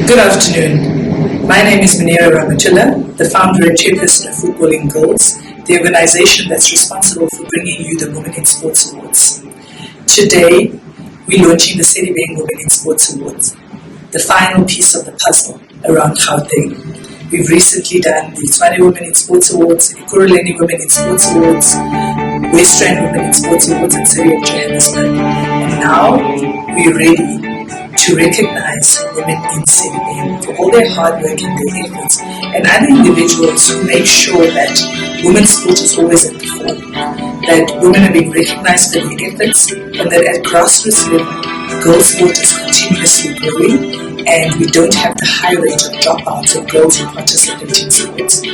Good afternoon. My name is Munira Ramatullah, the founder and chairperson of Footballing Girls, the organization that's responsible for bringing you the Women in Sports Awards. Today, we're launching the Sedibeng Women in Sports Awards, the final piece of the puzzle around Gauteng. We've recently done the Tshwane Women in Sports Awards, the Ekurhuleni Women in Sports Awards, West Rand Women in Sports Awards, and City of Johannesburg. And now, we're ready to recognize women in Sedibeng for all their hard work and their efforts, and other individuals who make sure that women's sport is always at the fore, that women are being recognized for their efforts, and that at grassroots level, girls' sport is continuously growing, and we don't have the high rate of dropouts of girls who participate in sports.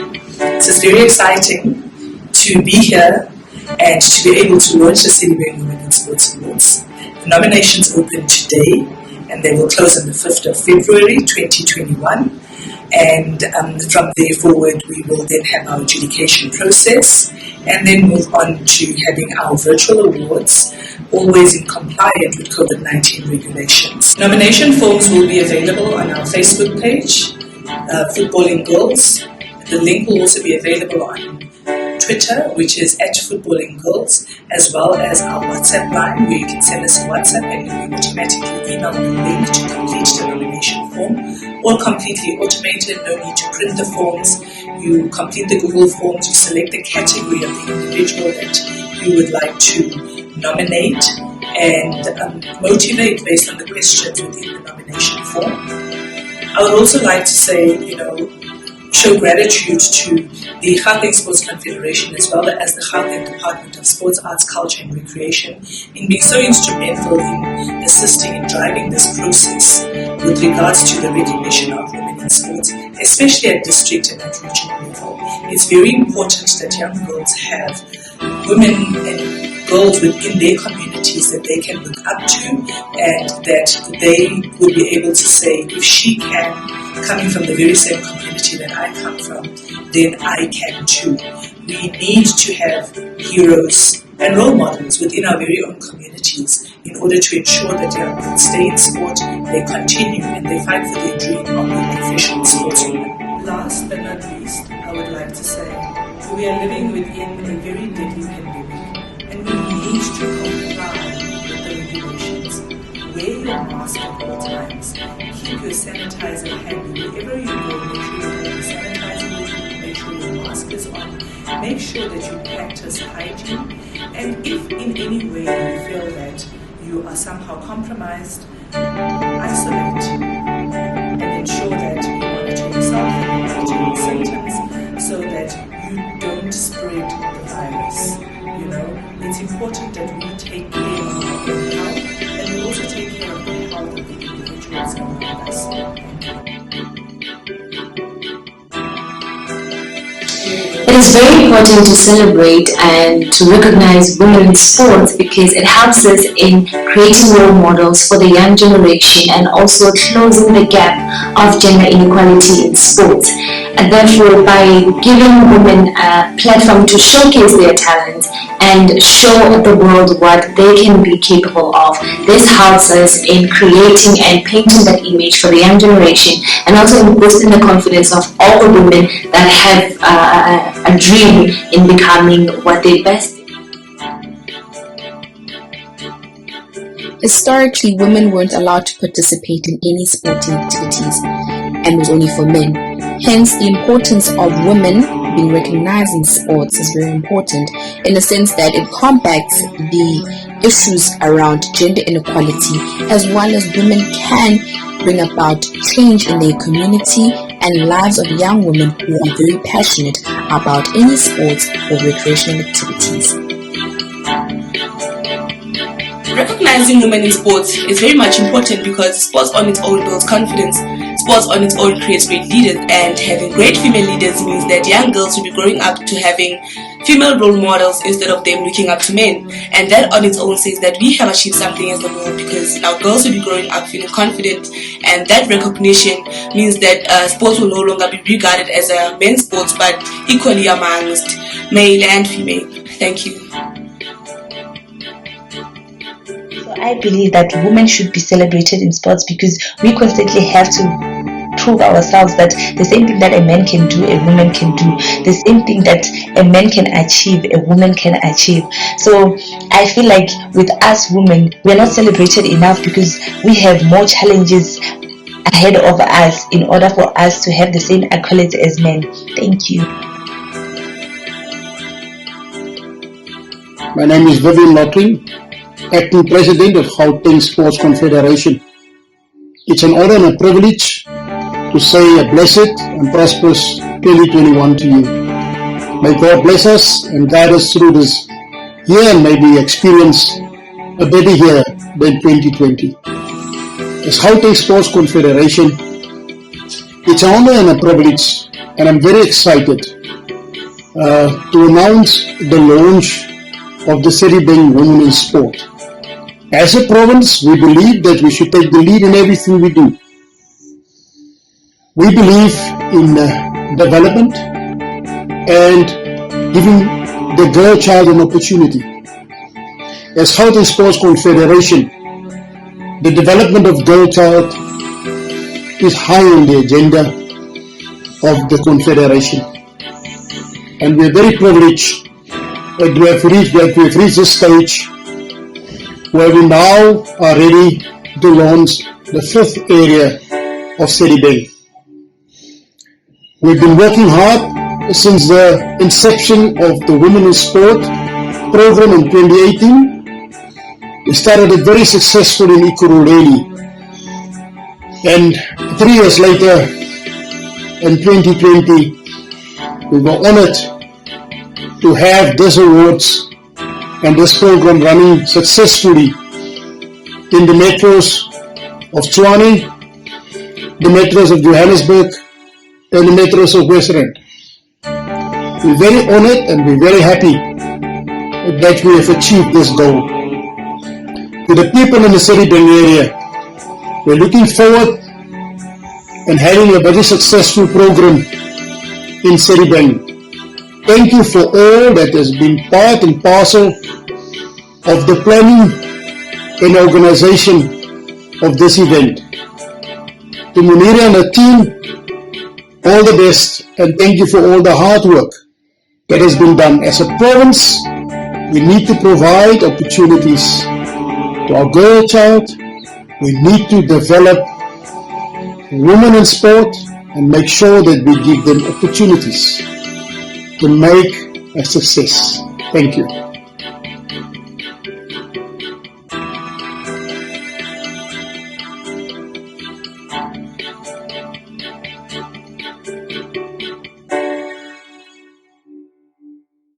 So it's very exciting to be here and to be able to launch the Sedibeng Women in Sports Awards. The nominations open today, and they will close on the 5th of February 2021. And from there forward, we will then have our adjudication process and then move on to having our virtual awards, always in compliance with COVID-19 regulations. Nomination forms will be available on our Facebook page, Footballing Girls. The link will also be available on Twitter, which is @FootballingGirls, as well as our WhatsApp line, where you can send us a WhatsApp and you'll be automatically emailed the link to complete the nomination form. All completely automated, no need to print the forms. You complete the Google Forms, you select the category of the individual that you would like to nominate and motivate based on the questions within the nomination form. I would also like to say, show gratitude to the Gauteng Sports Confederation as well as the Gauteng Department of Sports, Arts, Culture and Recreation in being so instrumental in assisting in driving this process with regards to the recognition of women in sports, especially at district and at regional level. It's very important that young girls have women and girls within their communities that they can look up to, and that they will be able to say, if she can, coming from the very same community that I come from, then I can too. We need to have heroes and role models within our very own communities in order to ensure that young girls stay in sport, they continue, and they fight for their dream of being professional sportswomen. Last but not least, I would like to say, we are living within a very deadly pandemic, and we need to comply with the regulations. Wear your mask at all times. Keep your sanitizer handy wherever you go. Make sure you have your sanitizer with you. Make sure your mask is on. Make sure that you practice hygiene. And if in any way you feel that you are somehow compromised, isolate and ensure that you monitor yourself and monitor your symptoms so that you don't spread the virus. It's important that we take care of our own health, and we also take care of the health of the individuals around us. It is very important to celebrate and to recognize women in sports because it helps us in creating role models for the young generation and also closing the gap of gender inequality in sports. And therefore, by giving women a platform to showcase their talents and show the world what they can be capable of, this helps us in creating and painting that image for the young generation, and also in boosting the confidence of all the women that have a dream in becoming what they best. Historically, women weren't allowed to participate in any sporting activities and was only for men. Hence, the importance of women being recognized in sports is very important in the sense that it combats the issues around gender inequality, as well as women can bring about change in their community and lives of young women who are very passionate about any sports or recreational activities. Recognizing women in sports is very much important because sports on its own builds confidence. Sports on its own creates great leaders, and having great female leaders means that young girls will be growing up to having female role models instead of them looking up to men. And that on its own says that we have achieved something as the world, because now girls will be growing up feeling confident, and that recognition means that sports will no longer be regarded as a men's sport but equally amongst male and female. Thank you. I believe that women should be celebrated in sports because we constantly have to prove ourselves that the same thing that a man can do, a woman can do. The same thing that a man can achieve, a woman can achieve. So I feel like with us women, we are not celebrated enough because we have more challenges ahead of us in order for us to have the same accolades as men. Thank you. My name is Vivian Locking, Acting President of Gauteng Sports Confederation. It's an honor and a privilege to say a blessed and prosperous 2021 to you. May God bless us and guide us through this year and maybe experience a better year than 2020. As Gauteng Sports Confederation, it's an honor and a privilege, and I'm very excited to announce the launch of the Sedibeng Women in Sport. As a province, we believe that we should take the lead in everything we do. We believe in development and giving the girl child an opportunity. As Gauteng Sports Confederation, the development of girl child is high on the agenda of the Confederation. And we are very privileged that we have reached this stage where we now are ready to launch the 5th area of Sedibeng. We've been working hard since the inception of the Women in Sport program in 2018. We started it very successful in Ikuruleni, and 3 years later, in 2020, we were honored to have this awards and this program running successfully in the metros of Tshwane, the metros of Johannesburg, and the metros of Western. We're very honored and we're very happy that we have achieved this goal. To the people in the Sedibeng area, we're looking forward and having a very successful program in Sedibeng. Thank you for all that has been part and parcel of the planning and organization of this event. To Munira and her team, all the best, and thank you for all the hard work that has been done. As a province, we need to provide opportunities to our girl child. We need to develop women in sport and make sure that we give them opportunities to make a success. Thank you.